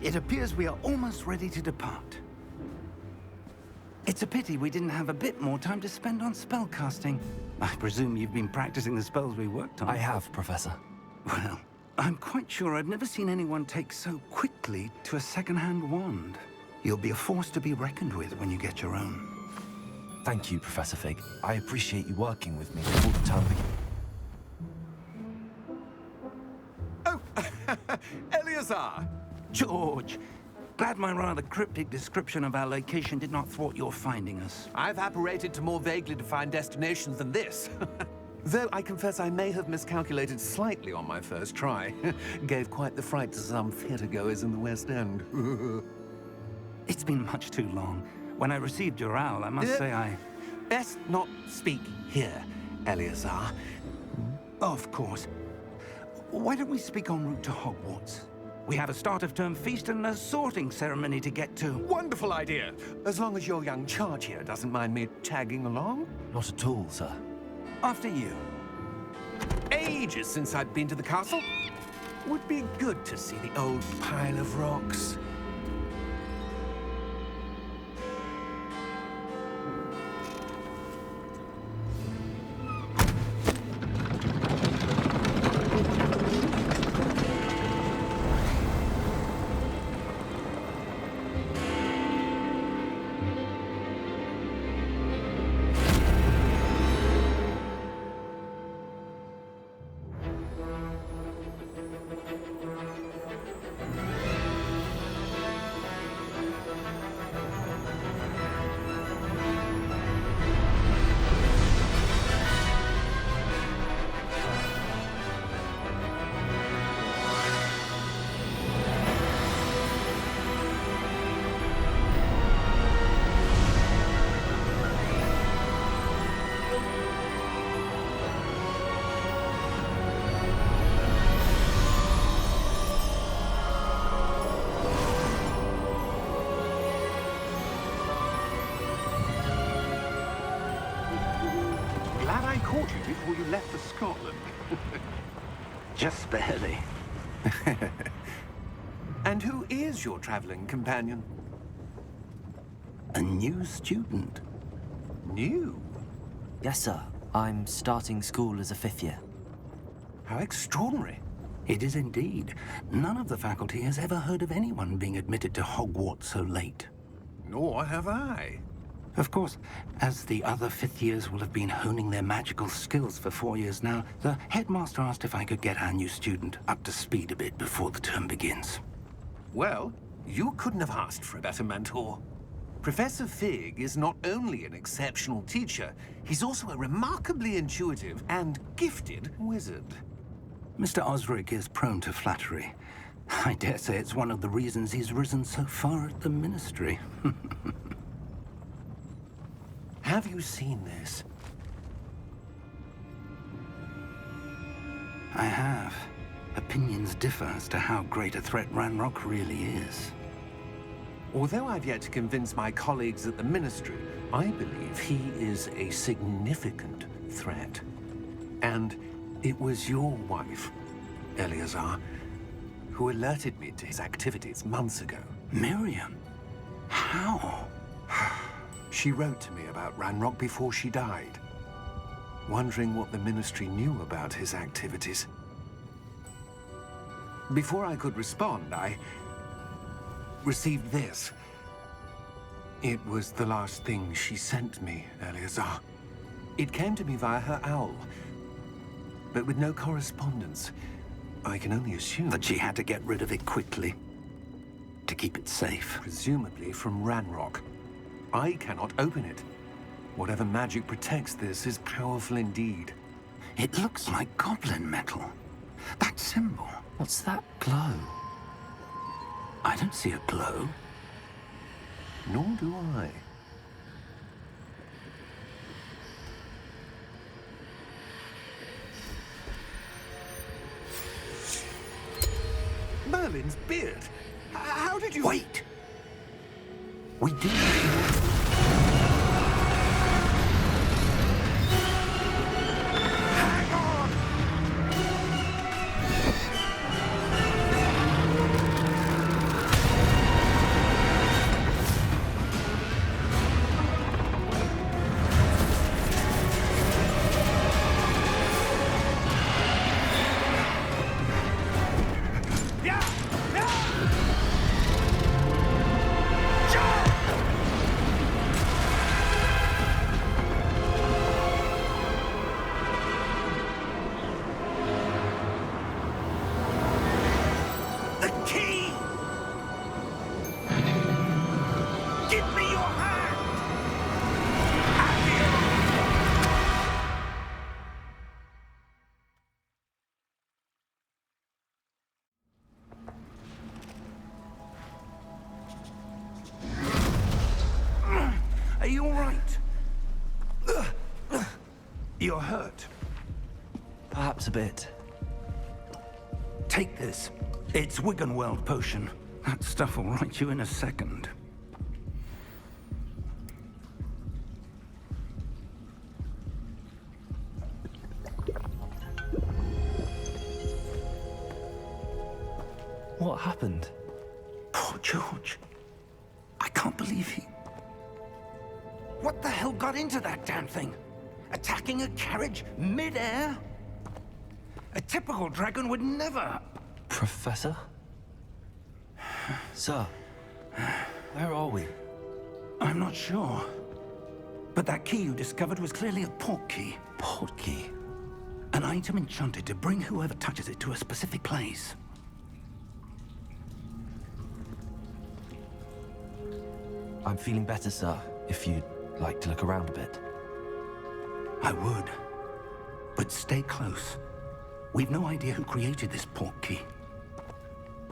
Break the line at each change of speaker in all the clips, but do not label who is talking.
It appears we are almost ready to depart. It's a pity we didn't have a bit more time to spend on spellcasting. I presume you've been practicing the spells we worked on.
I have, Professor.
Well, I'm quite sure I've never seen anyone take so quickly to a second-hand wand. You'll be a force to be reckoned with when you get your own.
Thank you, Professor Fig. I appreciate you working with me before the term begins.
Oh, Eleazar!
George! Glad my rather cryptic description of our location did not thwart your finding us.
I've apparated to more vaguely defined destinations than this. Though I confess I may have miscalculated slightly on my first try. Gave quite the fright to some theatergoers in the West End.
It's been much too long. When I received your owl, I must say I...
Best not speak here, Eleazar.
Of course. Why don't we speak en route to Hogwarts? We have a start-of-term feast and a sorting ceremony to get to.
Wonderful idea! As long as your young charge here doesn't mind me tagging along.
Not at all, sir.
After you.
Ages since I'd been to the castle. Would be good to see the old pile of rocks.
Glad I caught you before you left for Scotland.
Just barely.
And who is your traveling companion?
A new student.
New?
Yes, sir. I'm starting school as a 5th year.
How extraordinary.
It is indeed. None of the faculty has ever heard of anyone being admitted to Hogwarts so late.
Nor have I.
Of course, as the other 5th years will have been honing their magical skills for 4 years now, the headmaster asked if I could get our new student up to speed a bit before the term begins.
Well, you couldn't have asked for a better mentor. Professor Fig is not only an exceptional teacher, he's also a remarkably intuitive and gifted wizard.
Mr. Osric is prone to flattery. I dare say it's one of the reasons he's risen so far at the Ministry.
Have you seen this?
I have. Opinions differ as to how great a threat Ranrock really is.
Although I've yet to convince my colleagues at the Ministry, I believe he is a significant threat. And it was your wife, Eleazar, who alerted me to his activities months ago.
Miriam? How?
She wrote to me about Ranrock before she died, wondering what the Ministry knew about his activities. Before I could respond, I received this. It was the last thing she sent me, Eleazar. It came to me via her owl, but with no correspondence. I can only assume
That she had to get rid of it quickly, to keep it safe.
presumably from Ranrock. I cannot open it. Whatever magic protects this is powerful indeed.
It looks like goblin metal. That symbol.
What's that glow?
I don't see a glow.
Nor do I. Merlin's beard. How did you...
Wait! We did.
Hang on!
You're hurt.
Perhaps a bit.
Take this. It's Wiggenweld potion. That stuff will right you in a second.
What happened?
Poor George. I can't believe he... What the hell got into that damn thing? Attacking a carriage mid-air? A typical dragon would never...
Professor? Sir, where are we?
I'm not sure. But that key you discovered was clearly a port key.
Port key?
An item enchanted to bring whoever touches it to a specific place.
I'm feeling better, sir, if you'd like to look around a bit.
I would. But stay close. We've no idea who created this port key.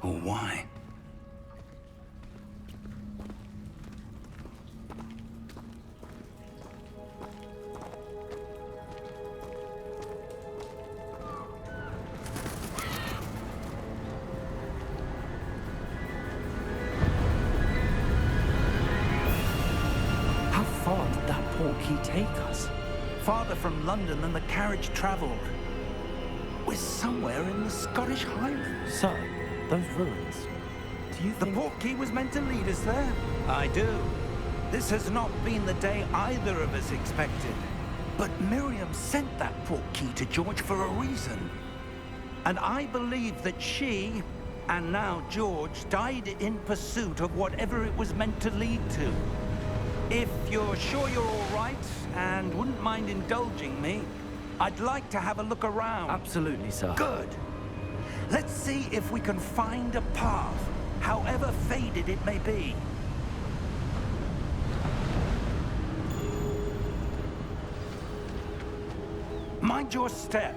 Or why.
How far did that port key take us?
Farther from London than the carriage traveled. We're somewhere in the Scottish Highlands.
Sir, those ruins. Do you
The
think...
port key was meant to lead us there? I do. This has not been the day either of us expected. But Miriam sent that port key to George for a reason. And I believe that she, and now George, died in pursuit of whatever it was meant to lead to. If you're sure you're all right, and wouldn't mind indulging me, I'd like to have a look around.
Absolutely, sir.
Good. Let's see if we can find a path, however faded it may be. Mind your step.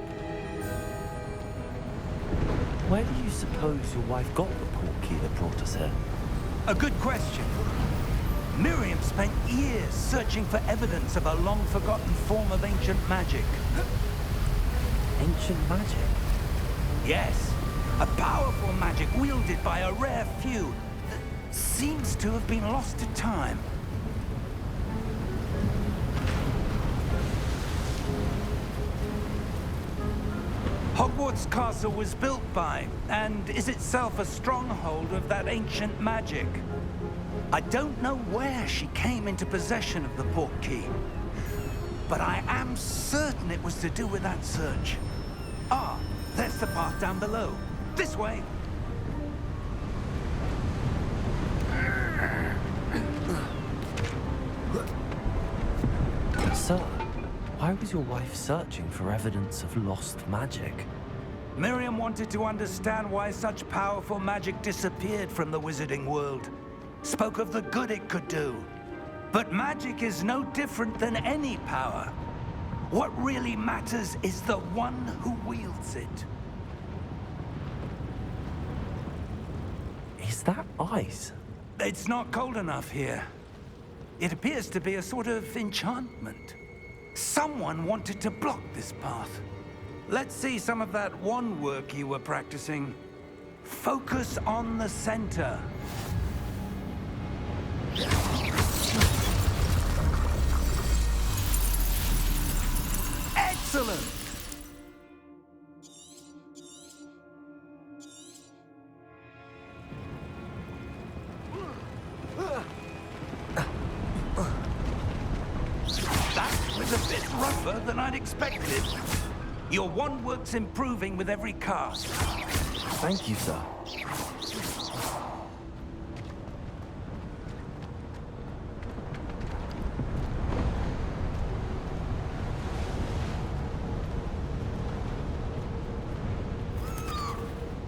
Where do you suppose your wife got the port key that brought us here?
A good question. Miriam spent years searching for evidence of a long-forgotten form of ancient magic.
Ancient magic?
Yes, a powerful magic wielded by a rare few that seems to have been lost to time. Hogwarts Castle was built by, and is itself a stronghold of that ancient magic. I don't know where she came into possession of the port key, but I am certain it was to do with that search. Ah, there's the path down below. This way.
Sir, why was your wife searching for evidence of lost magic?
Miriam wanted to understand why such powerful magic disappeared from the wizarding world. Spoke of the good it could do. But magic is no different than any power. What really matters is the one who wields it.
Is that ice?
It's not cold enough here. It appears to be a sort of enchantment. Someone wanted to block this path. Let's see some of that wand work you were practicing. Focus on the center. Excellent! That was a bit rougher than I'd expected. Your wand work's improving with every cast.
Thank you, sir.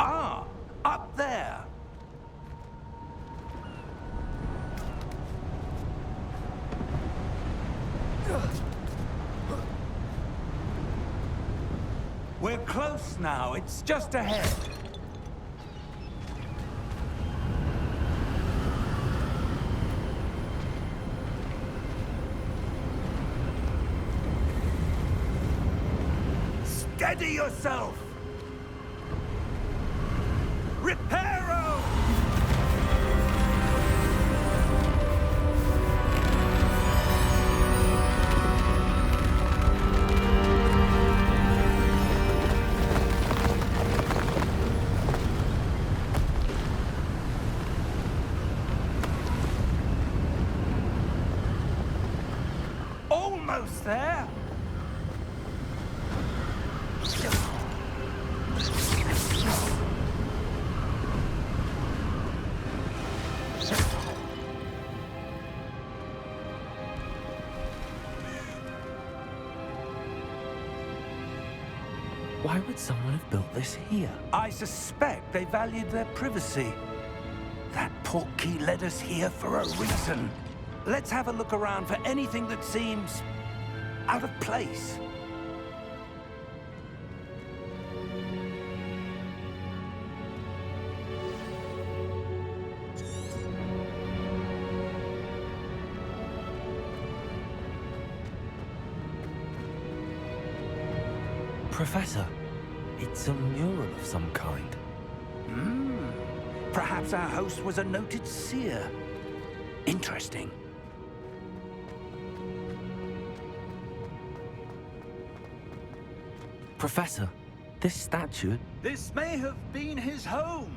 Ah, up there. We're close now. It's just ahead. Steady yourself! Reparo! Almost there!
Why would someone have built this here?
I suspect they valued their privacy. That portkey led us here for a reason. Let's have a look around for anything that seems out of place.
Professor, it's a mural of some kind.
Perhaps our host was a noted seer. Interesting.
Professor, this statue...
This may have been his home.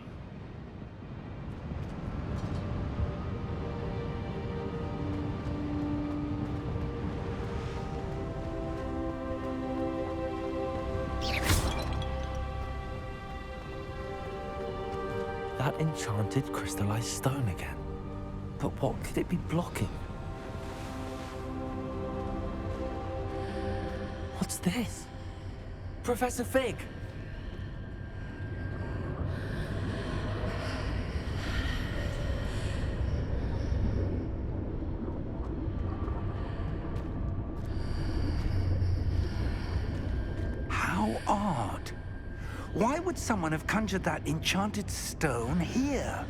That enchanted crystallized stone again. But what could it be blocking? What's this? Professor Fig!
How odd. Why would someone have conjured that enchanted stone here?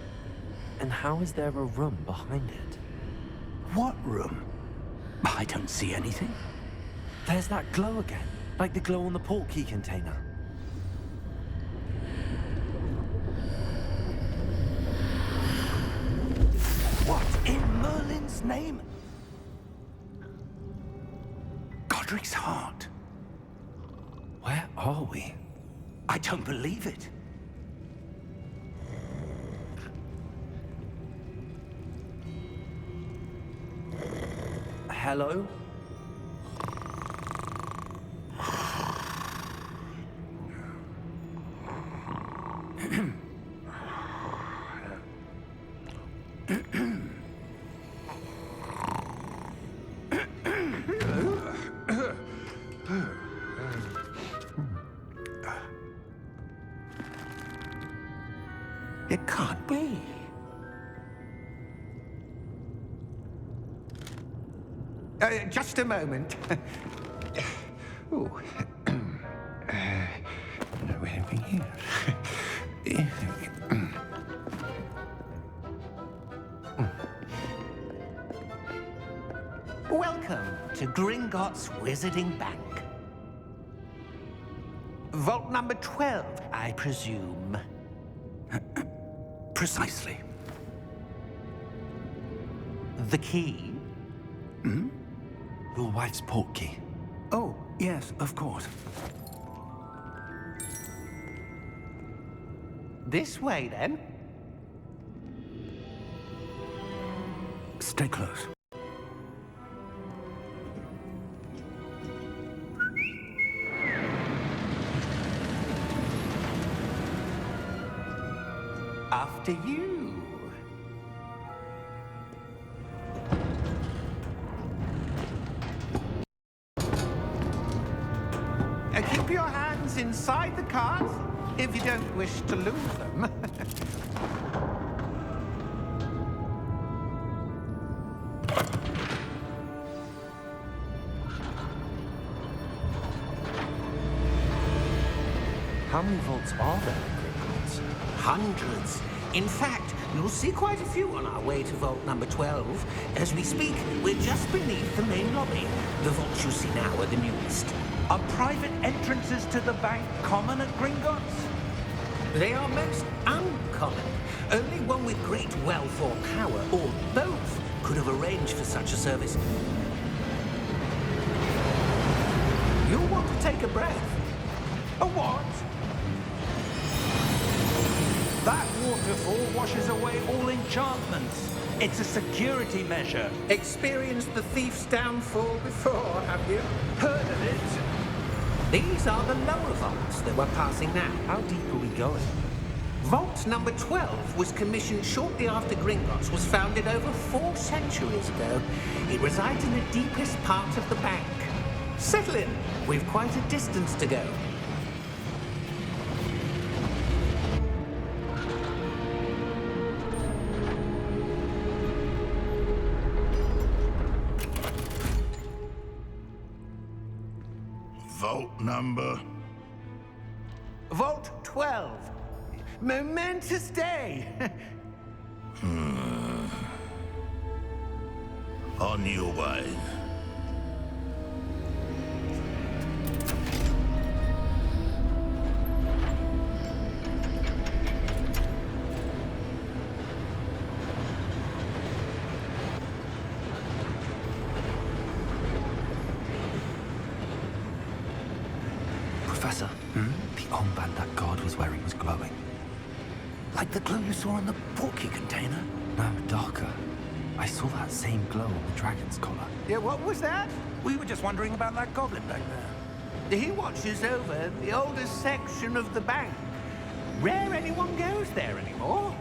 And how is there a room behind it?
What room? I don't see anything.
There's that glow again, like the glow on the portkey container.
What in Merlin's name? Godric's heart.
Where are we?
I don't believe it.
Hello?
It can't be.
Just a moment. Oh. Where are we here? Welcome to Gringotts Wizarding Bank. Vault number 12, I presume.
Precisely.
The key?
Your wife's portkey.
Oh, yes, of course.
This way, then.
Stay close.
After you. Keep your hands inside the cards if you don't wish to lose them.
How many vaults are there in Gringotts?
Hundreds. In fact, you'll see quite a few on our way to vault number 12. As we speak, we're just beneath the main lobby. The vaults you see now are the newest.
Are private entrances to the bank common at Gringotts?
They are most uncommon. Only one with great wealth or power, or both, could have arranged for such a service. You'll want to take a breath.
A what? That waterfall washes away all enchantments. It's a security measure.
Experienced the thief's downfall before, have you?
Heard of it?
These are the lower vaults that we're passing now.
How deep are we going?
Vault number 12 was commissioned shortly after Gringotts was founded over 4 centuries ago. It resides in the deepest part of the bank. Settle in. We've quite a distance to go.
Vault number?
Vault 12. Momentous day.
On your way.
Professor, the armband that guard was wearing was glowing.
Like the glow you saw in the portkey container?
No, darker. I saw that same glow on the dragon's collar.
Yeah, what was that? We were just wondering about that goblin back there. He watches over the oldest section of the bank. Rare anyone goes there anymore.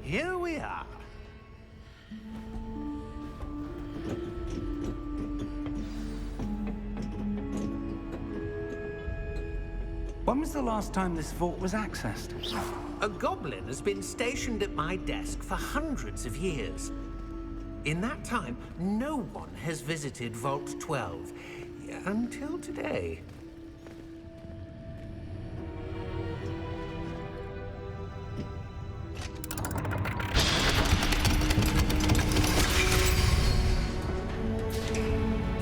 Here we are. When was the last time this vault was accessed?
A goblin has been stationed at my desk for hundreds of years. In that time, no one has visited Vault 12 until today.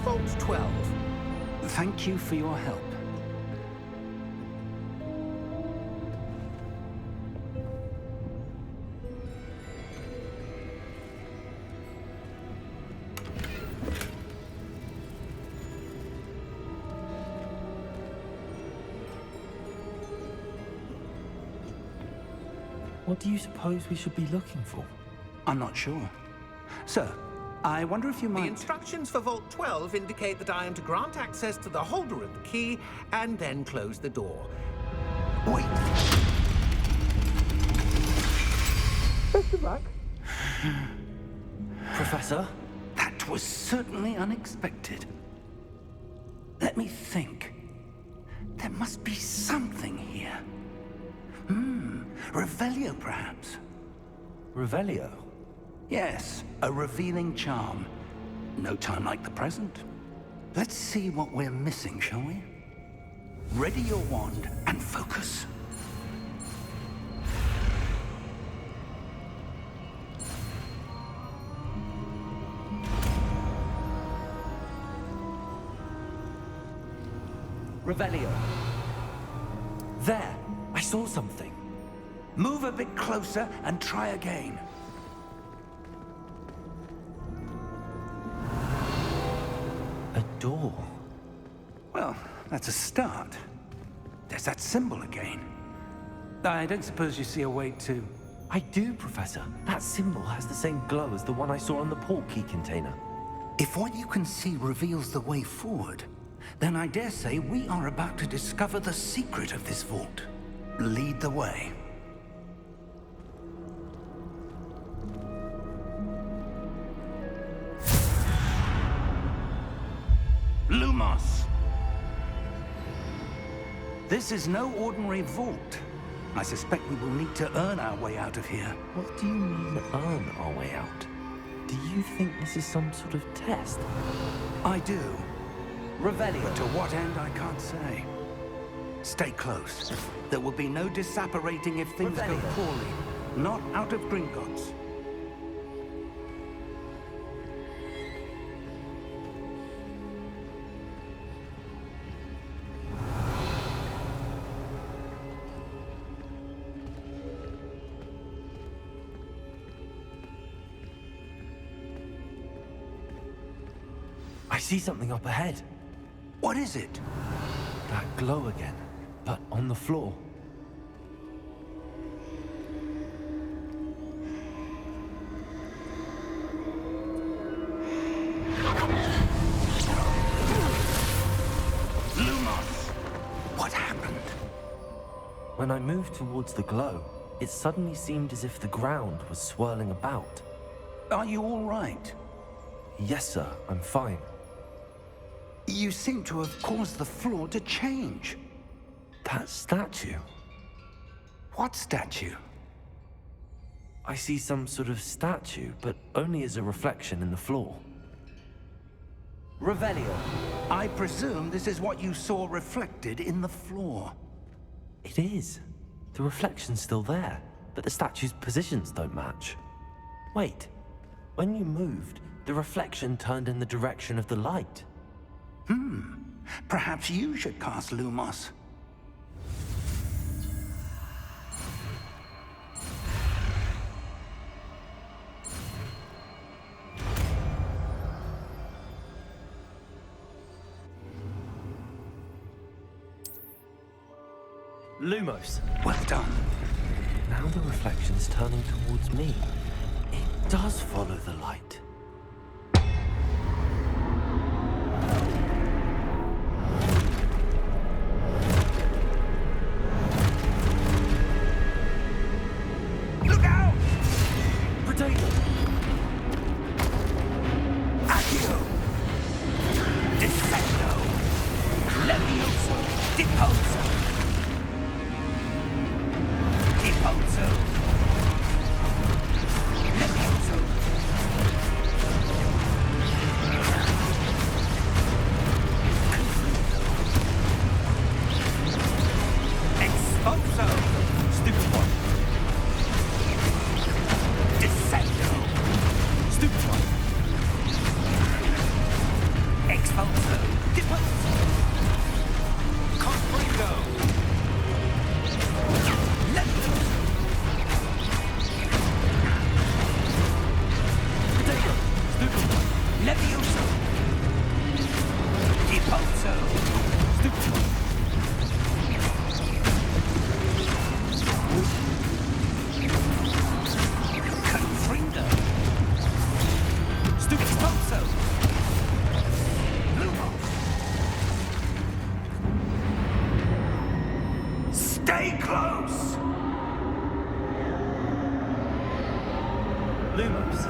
Vault 12.
Thank you for your help.
What do you suppose we should be looking for?
I'm not sure. Sir, I wonder if you
The
might...
instructions for Vault 12 indicate that I am to grant access to the holder of the key and then close the door.
Wait.
Best of luck.
Professor?
That was certainly unexpected. Let me think. There must be something here. Revelio, perhaps?
Revelio?
Yes, a revealing charm. No time like the present. Let's see what we're missing, shall we? Ready your wand and focus.
Revelio. There! I saw something.
Move a bit closer and try again.
A door.
Well, that's a start. There's that symbol again. I don't suppose you see a way to...
I do, Professor. That symbol has the same glow as the one I saw on the portkey container.
If what you can see reveals the way forward, then I dare say we are about to discover the secret of this vault. Lead the way. Lumos! This is no ordinary vault. I suspect we will need to earn our way out of here.
What do you mean, earn our way out? Do you think this is some sort of test?
I do. Revelio. To what end, I can't say. Stay close. There will be no disapparating if things go poorly. Not out of Gringotts.
I see something up ahead.
What is it?
That glow again, but on the floor.
Lumos! What happened?
When I moved towards the glow, it suddenly seemed as if the ground was swirling about.
Are you all right?
Yes, sir, I'm fine.
You seem to have caused the floor to change.
That statue.
What statue?
I see some sort of statue, but only as a reflection in the floor.
Revelio. I presume this is what you saw reflected in the floor.
It is. The reflection's still there, but the statue's positions don't match. Wait, when you moved, the reflection turned in the direction of the light.
Perhaps you should cast Lumos.
Lumos.
Well done.
Now the reflection's turning towards me. It does follow the light.
Look out!
Potato!
Accio! Descendo! Levioso! Deposo! Deposo! Levioso! Exposo! Stupid one! Descendo! Stupid one! Expulso! Deposo! Confringo! Levioso!
Potato! Stupid one!
Levioso! Deposo!
Stupid one!
Confringo!
Stupid
Expulso! Lumos! Stay close!
Lumos.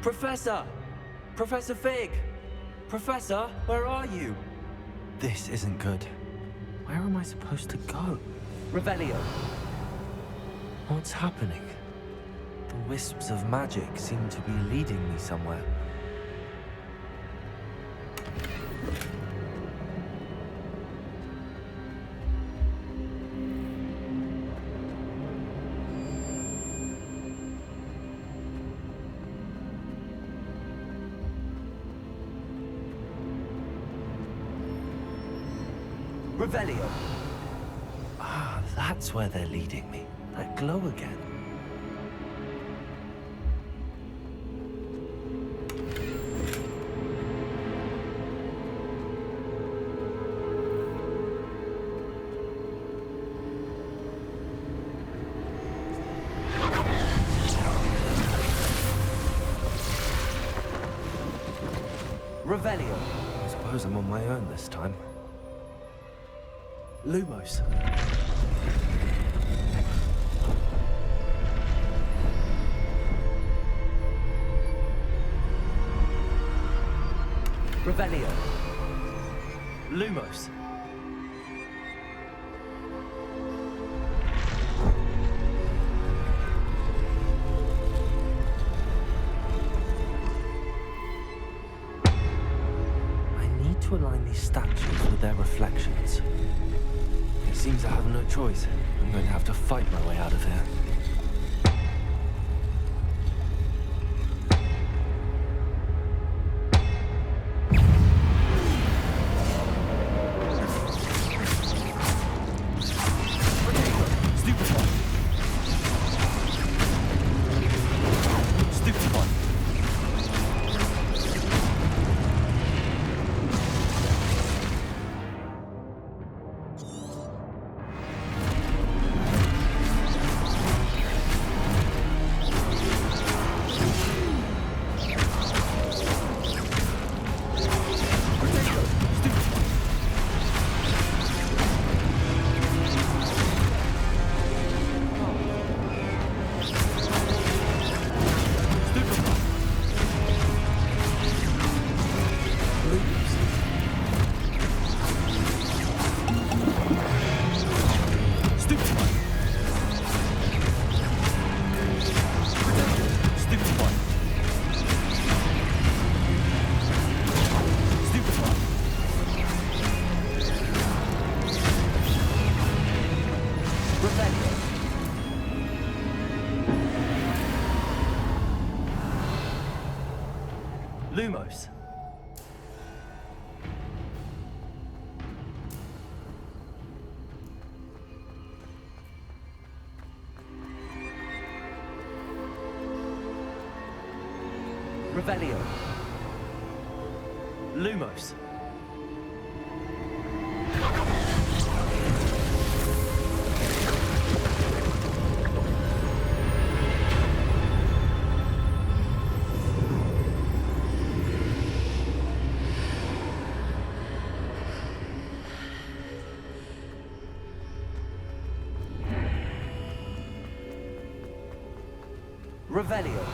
Professor! Professor Fig! Professor, where are you? This isn't good. Where am I supposed to go?
Revelio.
What's happening? The wisps of magic seem to be leading me somewhere.
Revelio.
Ah, that's where they're leading me. That glow again.
Revelio.
I suppose I'm on my own this time. Lumos.
Revelio.
Lumos. these statues with their reflections. It seems I have no choice. I'm going to have to fight my way out of here. Lumos. Revelio. Lumos. Revelio.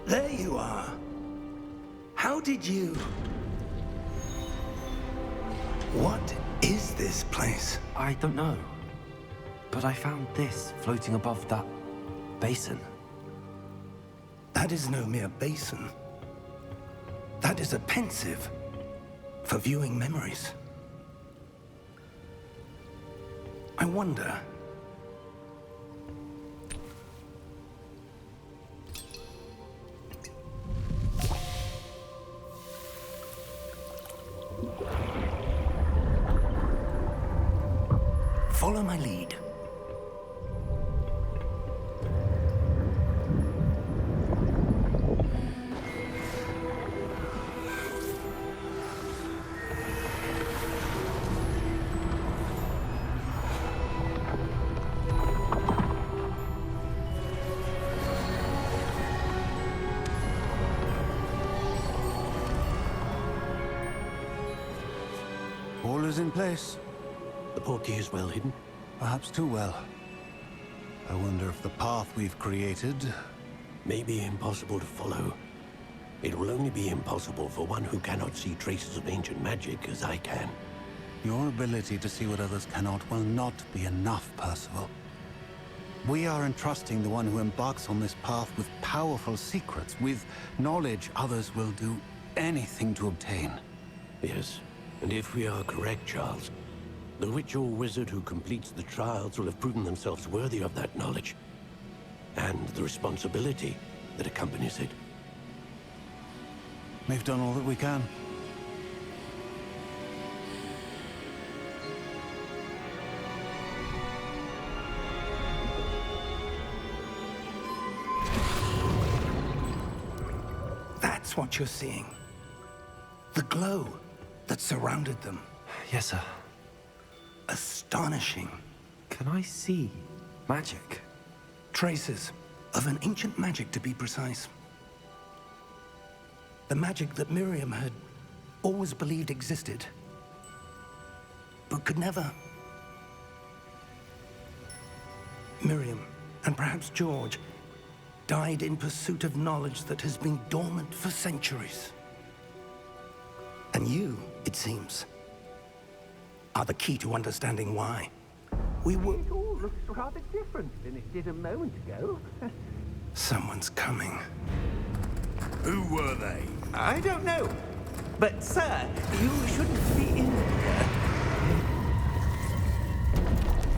There you are. How did you... What is this place?
I don't know. But I found this floating above that basin.
That is no mere basin. That is a pensive for viewing memories. I wonder... Follow my lead.
All is in place.
The portkey is well hidden.
Perhaps too well. I wonder if the path we've created...
May be impossible to follow. It will only be impossible for one who cannot see traces of ancient magic as I can.
Your ability to see what others cannot will not be enough, Percival. We are entrusting the one who embarks on this path with powerful secrets, with knowledge others will do anything to obtain.
Yes, and if we are correct, Charles, the witch or wizard who completes the trials will have proven themselves worthy of that knowledge, and the responsibility that accompanies it.
We've done all that we can.
That's what you're seeing. The glow that surrounded them.
Yes, sir.
Astonishing.
Can I see magic?
Traces of an ancient magic, to be precise. The magic that Miriam had always believed existed, but could never. Miriam, and perhaps George, died in pursuit of knowledge that has been dormant for centuries. And you, it seems, are the key to understanding why. We were...
It all looks rather different than it did a moment ago.
Someone's coming.
Who were they?
I don't know. But, sir, you shouldn't be in here.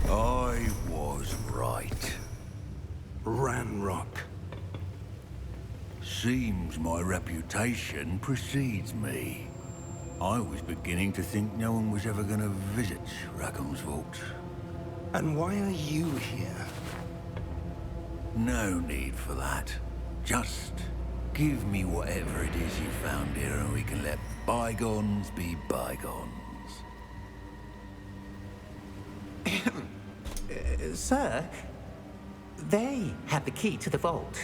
I was right.
Ranrock.
Seems my reputation precedes me. I was beginning to think no one was ever going to visit Rackham's vault.
And why are you here?
No need for that. Just give me whatever it is you found here and we can let bygones be bygones.
Sir, they have the key to the vault.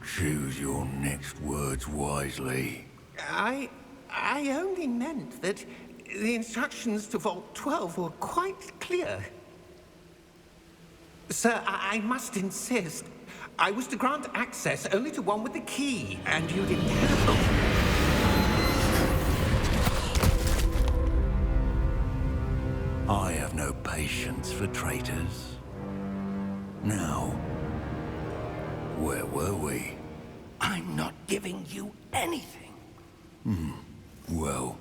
Choose your next words wisely.
I only meant that the instructions to Vault 12 were quite clear. Sir, I must insist. I was to grant access only to one with the key, and you didn't have...
I have no patience for traitors. Now, where were we?
I'm not giving you anything.
Well,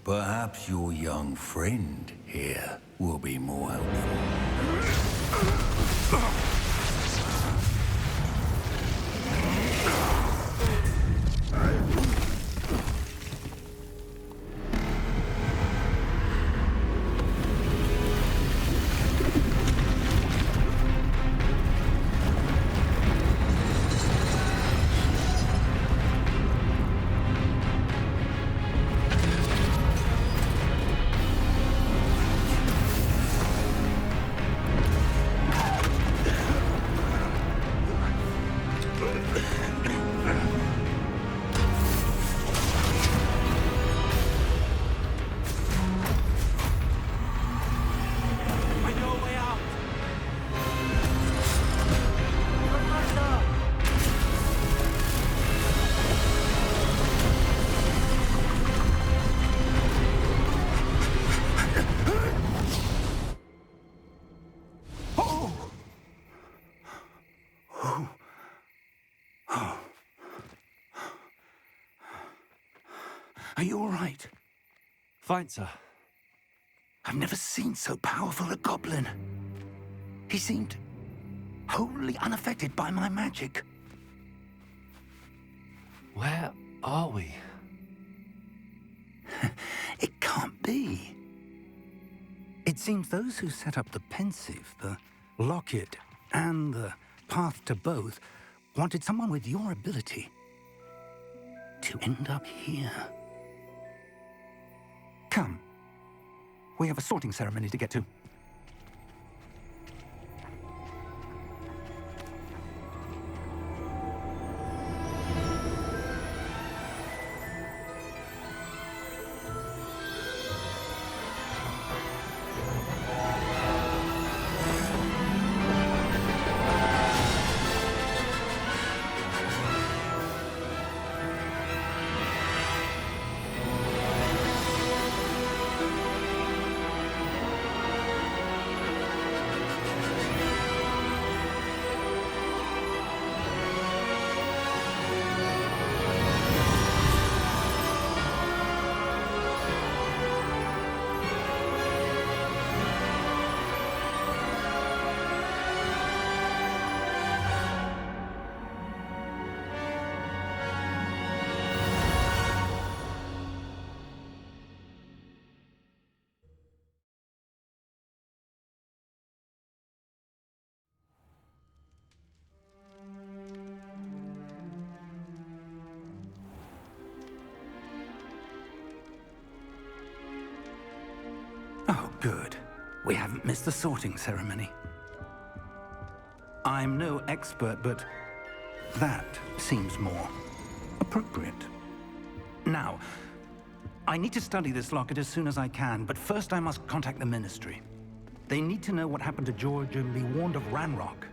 perhaps your young friend here will be more helpful.
Are you all right?
Fine, sir.
I've never seen so powerful a goblin. He seemed wholly unaffected by my magic.
Where are we?
It can't be. It seems those who set up the pensive, the locket, and the path to both wanted someone with your ability to end up here. Come. We have a sorting ceremony to get to. Oh, good. We haven't missed the sorting ceremony. I'm no expert, but that seems more appropriate. Now, I need to study this locket as soon as I can, but first I must contact the Ministry. They need to know what happened to George and be warned of Ranrock.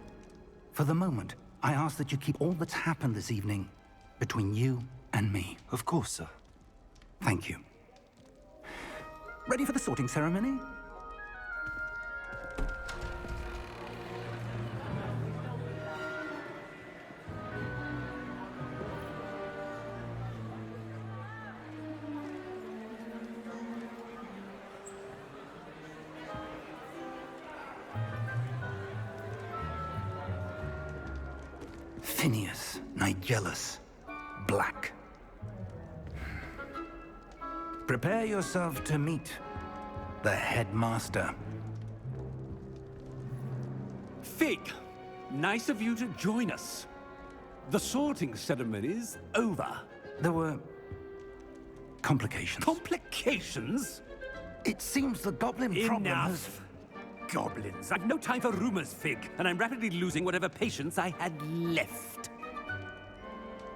For the moment, I ask that you keep all that's happened this evening between you and me.
Of course, sir.
Thank you. Ready for the sorting ceremony? Phineas, Nigellus, Black. Prepare yourself to meet the headmaster.
Fig, nice of you to join us. The sorting ceremony's over.
There were complications.
Complications?
It seems the goblin problem has...
Enough. Goblins. I've no time for rumors, Fig, and I'm rapidly losing whatever patience I had left.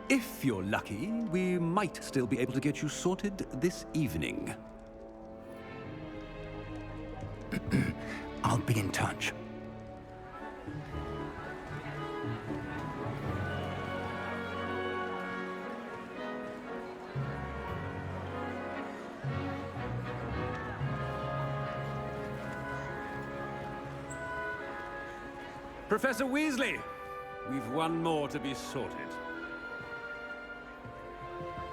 If you're lucky, we might still be able to get you sorted this evening.
I'll be in touch.
Professor Weasley, we've one more to be sorted.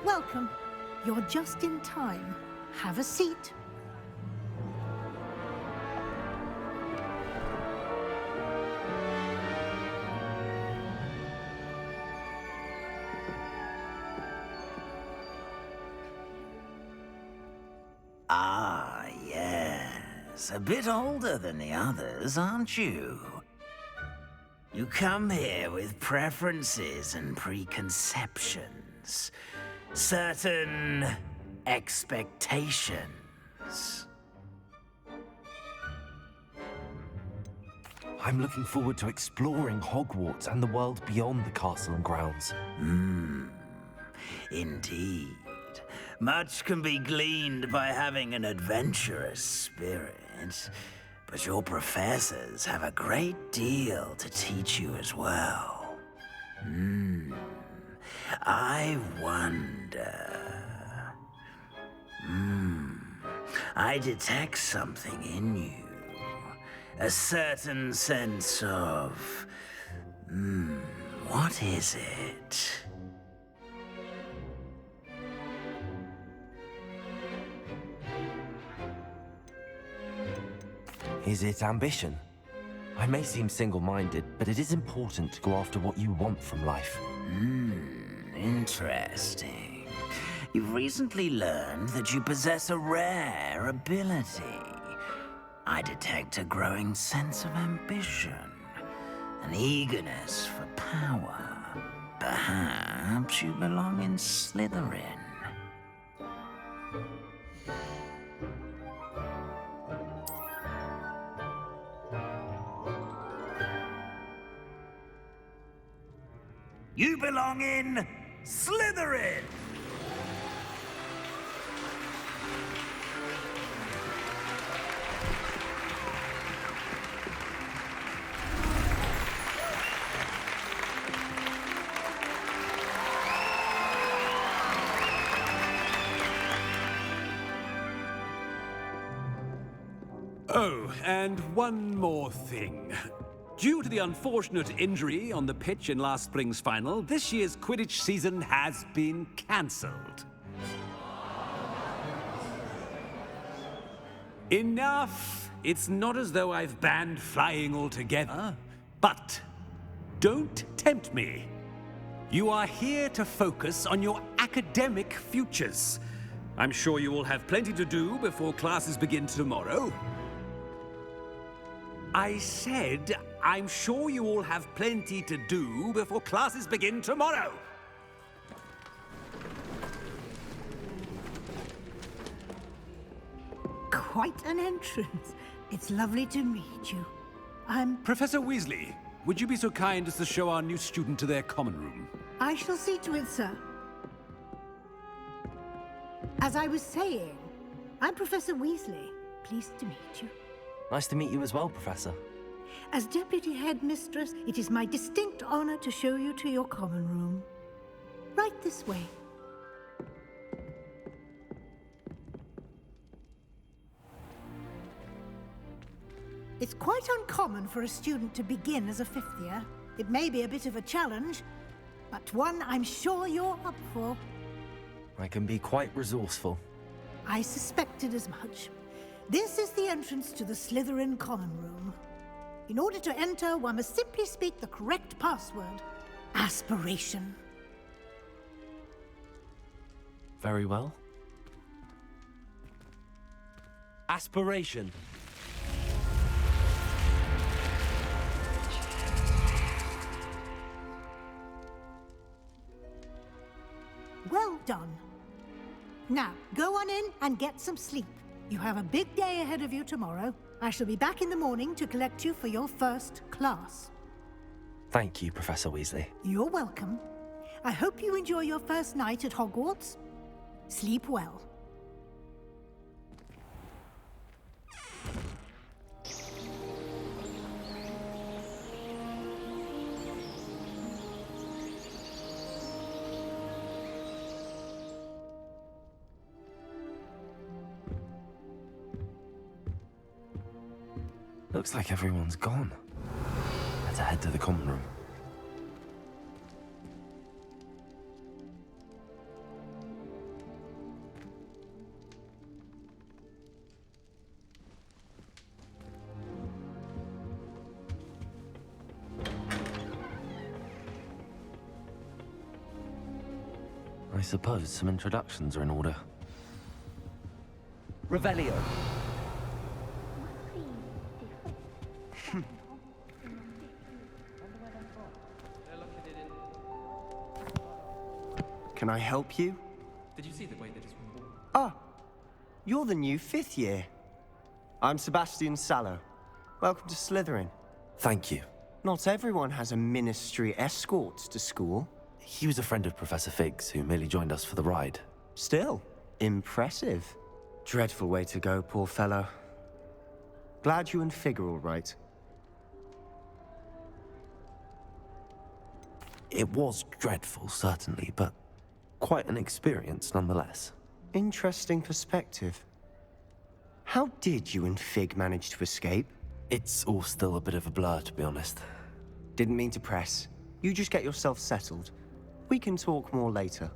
Welcome. You're just in time. Have a seat.
Ah, yes. A bit older than the others, aren't you? You come here with preferences and preconceptions. Certain expectations.
I'm looking forward to exploring Hogwarts and the world beyond the castle and grounds.
Indeed. Much can be gleaned by having an adventurous spirit, but your professors have a great deal to teach you as well. I wonder... I detect something in you. A certain sense of... what is it?
Is it ambition? I may seem single-minded, but it is important to go after what you want from life.
Interesting. You've recently learned that you possess a rare ability. I detect a growing sense of ambition, an eagerness for power. Perhaps you belong in Slytherin. You belong in Slytherin!
Oh, and one more thing. Due to the unfortunate injury on the pitch in last spring's final, this year's Quidditch season has been cancelled. Enough! It's not as though I've banned flying altogether, but don't tempt me. You are here to focus on your academic futures. I'm sure you will have plenty to do before classes begin tomorrow. I said, I'm sure you all have plenty to do before classes begin tomorrow.
Quite an entrance. It's lovely to meet you. I'm...
Professor Weasley, would you be so kind as to show our new student to their common room?
I shall see to it, sir. As I was saying, I'm Professor Weasley. Pleased to meet you.
Nice to meet you as well, Professor.
As Deputy Headmistress, it is my distinct honor to show you to your common room. Right this way. It's quite uncommon for a student to begin as a fifth year. It may be a bit of a challenge, but one I'm sure you're up for.
I can be quite resourceful.
I suspected as much. This is the entrance to the Slytherin common room. In order to enter, one must simply speak the correct password. Aspiration.
Very well. Aspiration.
Well done. Now, go on in and get some sleep. You have a big day ahead of you tomorrow. I shall be back in the morning to collect you for your first class.
Thank you, Professor Weasley.
You're welcome. I hope you enjoy your first night at Hogwarts. Sleep well.
Looks like everyone's gone. Better head to the common room. I suppose some introductions are in order.
Revelio.
Can I help you?
Did you see the way they just walked?
Ah, you're the new fifth year. I'm Sebastian Sallow. Welcome to Slytherin.
Thank you.
Not everyone has a ministry escort to school.
He was a friend of Professor Fig's, who merely joined us for the ride.
Still, impressive. Dreadful way to go, poor fellow. Glad you and Fig are all right.
It was dreadful, certainly, but quite an experience nonetheless.
Interesting perspective. How did you and Fig manage to escape?
It's all still a bit of a blur, to be honest.
Didn't mean to press. You just get yourself settled. We can talk more later.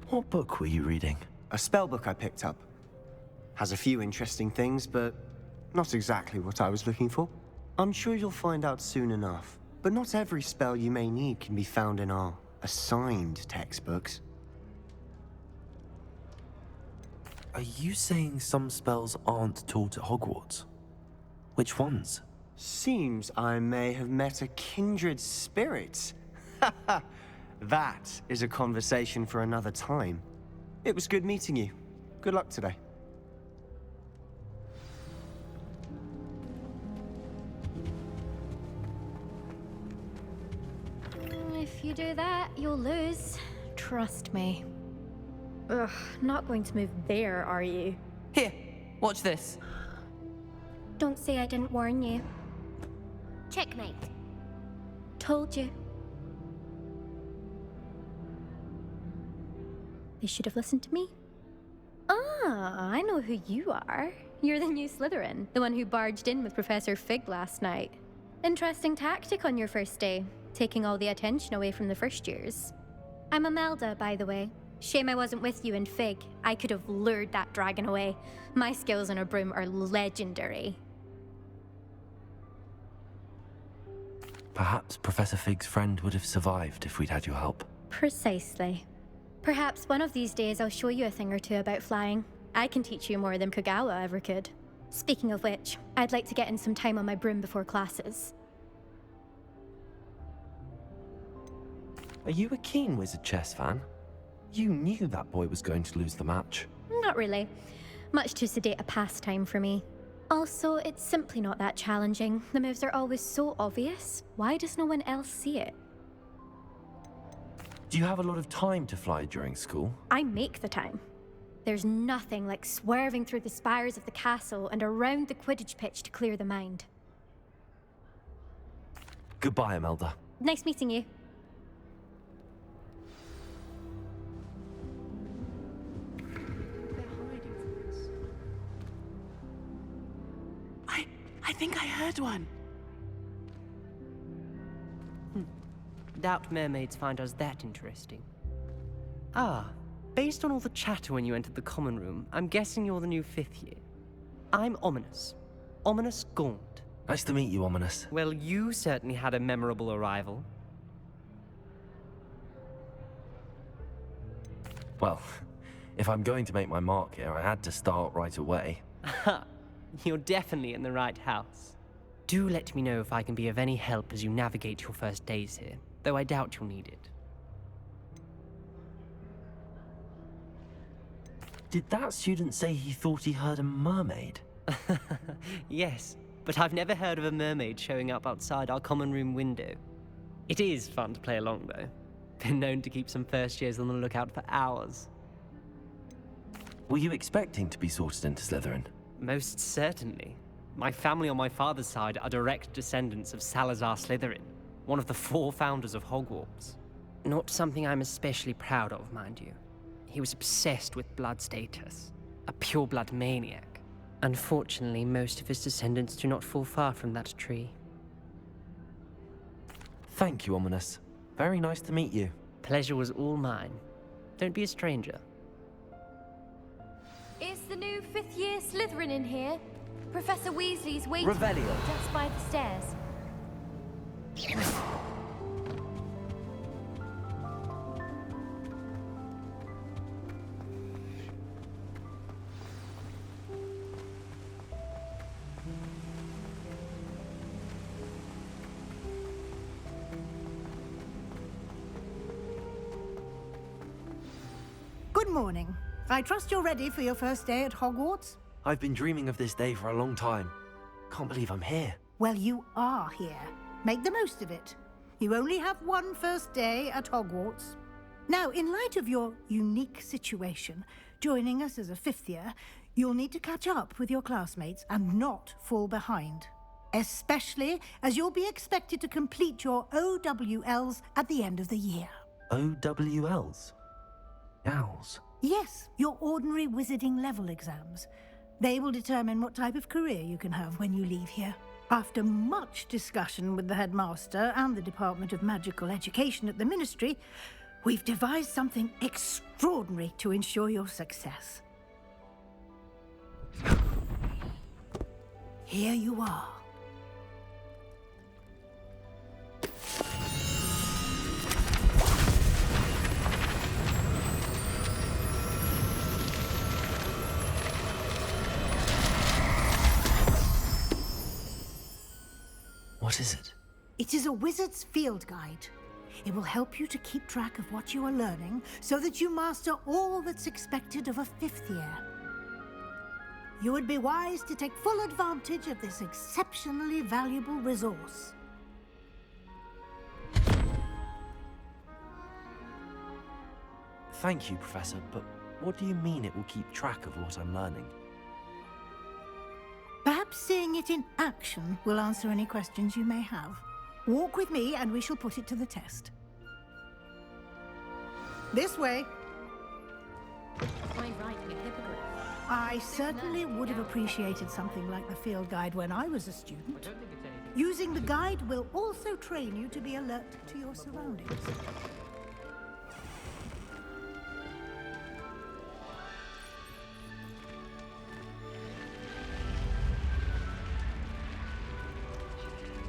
What book were you reading?
A spell book I picked up. Has a few interesting things, but not exactly what I was looking for. I'm sure you'll find out soon enough. But not every spell you may need can be found in our assigned textbooks.
Are you saying some spells aren't taught at Hogwarts? Which ones?
Seems I may have met a kindred spirit. That is a conversation for another time. It was good meeting you. Good luck today.
If you do that, you'll lose. Trust me. Ugh, not going to move there, are you?
Here, watch this.
Don't say I didn't warn you.
Checkmate.
Told you. They should have listened to me. Ah, I know who you are. You're the new Slytherin, the one who barged in with Professor Fig last night. Interesting tactic on your first day, taking all the attention away from the first years. I'm Imelda, by the way. Shame I wasn't with you and Fig. I could have lured that dragon away. My skills on a broom are legendary.
Perhaps Professor Fig's friend would have survived if we'd had your help.
Precisely. Perhaps one of these days I'll show you a thing or two about flying. I can teach you more than Kogawa ever could. Speaking of which, I'd like to get in some time on my broom before classes.
Are you a keen Wizard chess fan? You knew that boy was going to lose the match.
Not really. Much too sedate a pastime for me. Also, it's simply not that challenging. The moves are always so obvious. Why does no one else see it?
Do you have a lot of time to fly during school?
I make the time. There's nothing like swerving through the spires of the castle and around the Quidditch pitch to clear the mind.
Goodbye, Imelda.
Nice meeting you.
I think I heard one.
Doubt mermaids find us that interesting. Ah, based on all the chatter when you entered the common room, I'm guessing you're the new 5th year. I'm Ominous. Ominous Gaunt.
Nice to meet you, Ominous.
Well, you certainly had a memorable arrival.
Well, if I'm going to make my mark here, I had to start right away.
Ha! You're definitely in the right house. Do let me know if I can be of any help as you navigate your first days here, though I doubt you'll need it.
Did that student say he thought he heard a mermaid?
Yes, but I've never heard of a mermaid showing up outside our common room window. It is fun to play along, though. Been known to keep some first years on the lookout for hours.
Were you expecting to be sorted into Slytherin?
Most certainly. My family on my father's side are direct descendants of Salazar Slytherin, one of the 4 founders of Hogwarts. Not something I'm especially proud of, mind you. He was obsessed with blood status, a pure-blood maniac. Unfortunately, most of his descendants do not fall far from that tree.
Thank you, Ominous. Very nice to meet you.
Pleasure was all mine. Don't be a stranger.
Is the new 5th year Slytherin in here? Professor Weasley's waiting
Revelio.
just by the stairs.
Good morning. I trust you're ready for your first day at Hogwarts?
I've been dreaming of this day for a long time. Can't believe I'm here.
Well, you are here. Make the most of it. You only have one first day at Hogwarts. Now, in light of your unique situation, joining us as a 5th year, you'll need to catch up with your classmates and not fall behind. Especially as you'll be expected to complete your OWLs at the end of the year.
OWLs? Owls?
Yes, your ordinary wizarding level exams. They will determine what type of career you can have when you leave here. After much discussion with the headmaster and the Department of Magical Education at the Ministry, we've devised something extraordinary to ensure your success. Here you are.
What is it?
It is a wizard's field guide. It will help you to keep track of what you are learning so that you master all that's expected of a 5th year. You would be wise to take full advantage of this exceptionally valuable resource.
Thank you, Professor, but what do you mean it will keep track of what I'm learning?
Perhaps seeing it in action will answer any questions you may have. Walk with me and we shall put it to the test. This way.
Am I writing a hippogriff?
I certainly would have appreciated something like the field guide when I was a student. Using the guide will also train you to be alert to your surroundings.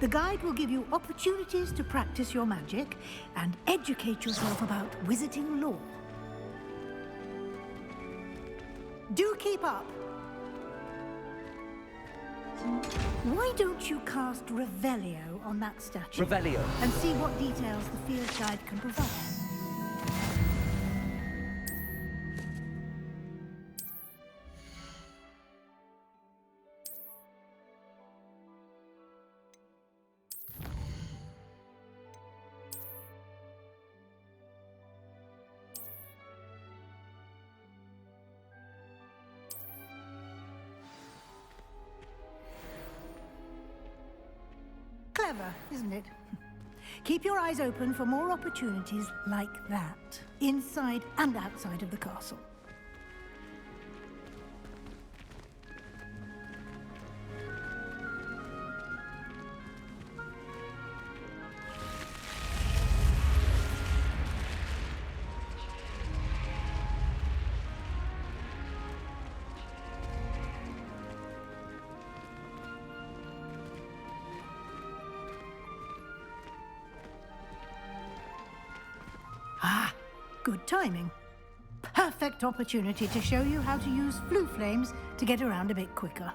The guide will give you opportunities to practice your magic and educate yourself about wizarding lore. Do keep up. Why don't you cast Revelio on that statue?
Revelio.
And see what details the field guide can provide. Clever, isn't it? Keep your eyes open for more opportunities like that, inside and outside of the castle. Ah, good timing. Perfect opportunity to show you how to use flue flames to get around a bit quicker.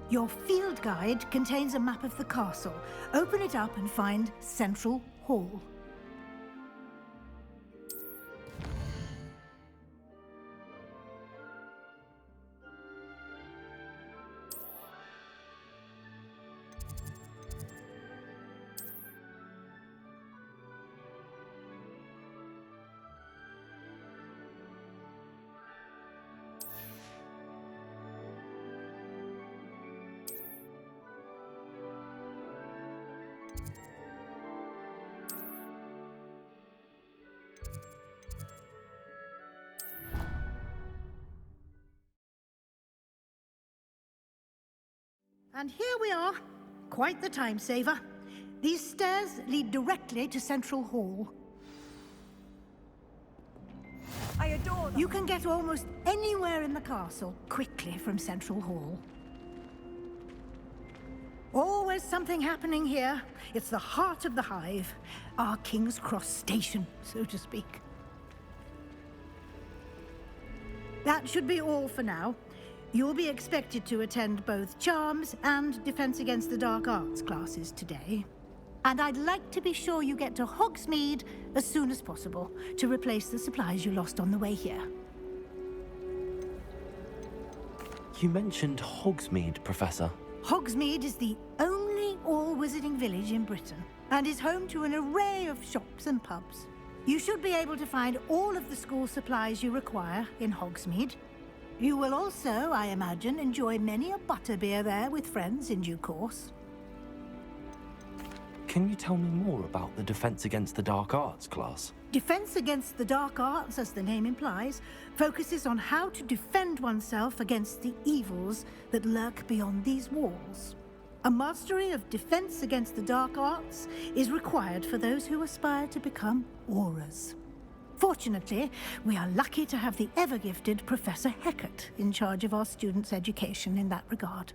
Your field guide contains a map of the castle. Open it up and find Central Hall. And here we are. Quite the time saver. These stairs lead directly to Central Hall.
I adore them.
You can get almost anywhere in the castle quickly from Central Hall. Always something happening here. It's the heart of the hive. Our King's Cross station, so to speak. That should be all for now. You'll be expected to attend both Charms and Defense Against the Dark Arts classes today. And I'd like to be sure you get to Hogsmeade as soon as possible to replace the supplies you lost on the way here.
You mentioned Hogsmeade, Professor.
Hogsmeade is the only all-wizarding village in Britain and is home to an array of shops and pubs. You should be able to find all of the school supplies you require in Hogsmeade. You will also, I imagine, enjoy many a butterbeer there with friends in due course.
Can you tell me more about the Defense Against the Dark Arts class?
Defense Against the Dark Arts, as the name implies, focuses on how to defend oneself against the evils that lurk beyond these walls. A mastery of Defense Against the Dark Arts is required for those who aspire to become Aurors. Fortunately, we are lucky to have the ever-gifted Professor Hecat in charge of our students' education in that regard.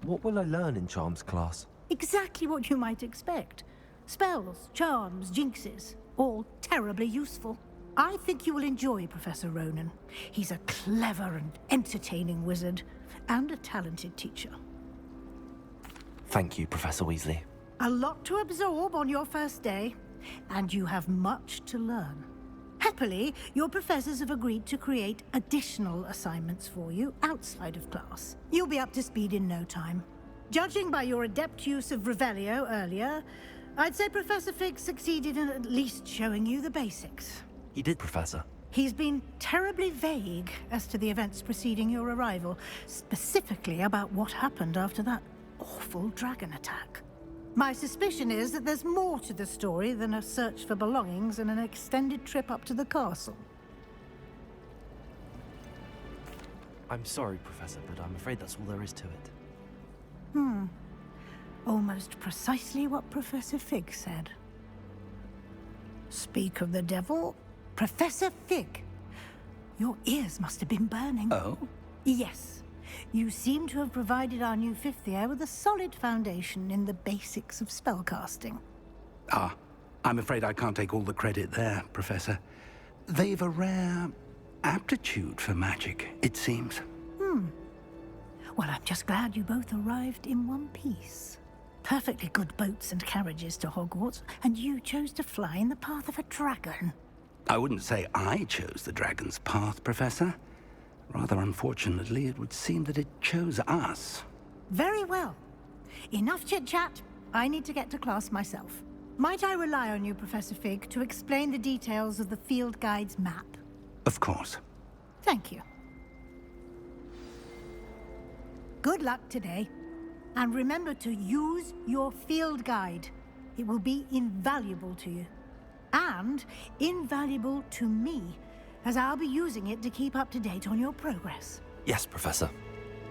What will I learn in Charms class?
Exactly what you might expect. Spells, charms, jinxes, all terribly useful. I think you will enjoy Professor Ronan. He's a clever and entertaining wizard, and a talented teacher.
Thank you, Professor Weasley.
A lot to absorb on your first day, and you have much to learn. Happily, your professors have agreed to create additional assignments for you outside of class. You'll be up to speed in no time. Judging by your adept use of Revelio earlier, I'd say Professor Fig succeeded in at least showing you the basics.
He did, Professor.
He's been terribly vague as to the events preceding your arrival, specifically about what happened after that awful dragon attack. My suspicion is that there's more to the story than a search for belongings and an extended trip up to the castle.
I'm sorry, Professor, but I'm afraid that's all there is to it.
Almost precisely what Professor Fig said. Speak of the devil, Professor Fig. Your ears must have been burning.
Oh?
Yes. You seem to have provided our new fifth year with a solid foundation in the basics of spellcasting.
Ah, I'm afraid I can't take all the credit there, Professor. They've a rare aptitude for magic, it seems.
Well, I'm just glad you both arrived in one piece. Perfectly good boats and carriages to Hogwarts, and you chose to fly in the path of a dragon.
I wouldn't say I chose the dragon's path, Professor. Rather unfortunately, it would seem that it chose us.
Very well. Enough chit-chat. I need to get to class myself. Might I rely on you, Professor Fig, to explain the details of the field guide's map?
Of course.
Thank you. Good luck today. And remember to use your field guide. It will be invaluable to you. And invaluable to me, as I'll be using it to keep up to date on your progress.
Yes, Professor.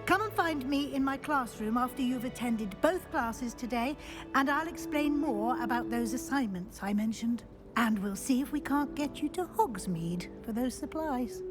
Come and find me in my classroom after you've attended both classes today, and I'll explain more about those assignments I mentioned. And we'll see if we can't get you to Hogsmeade for those supplies.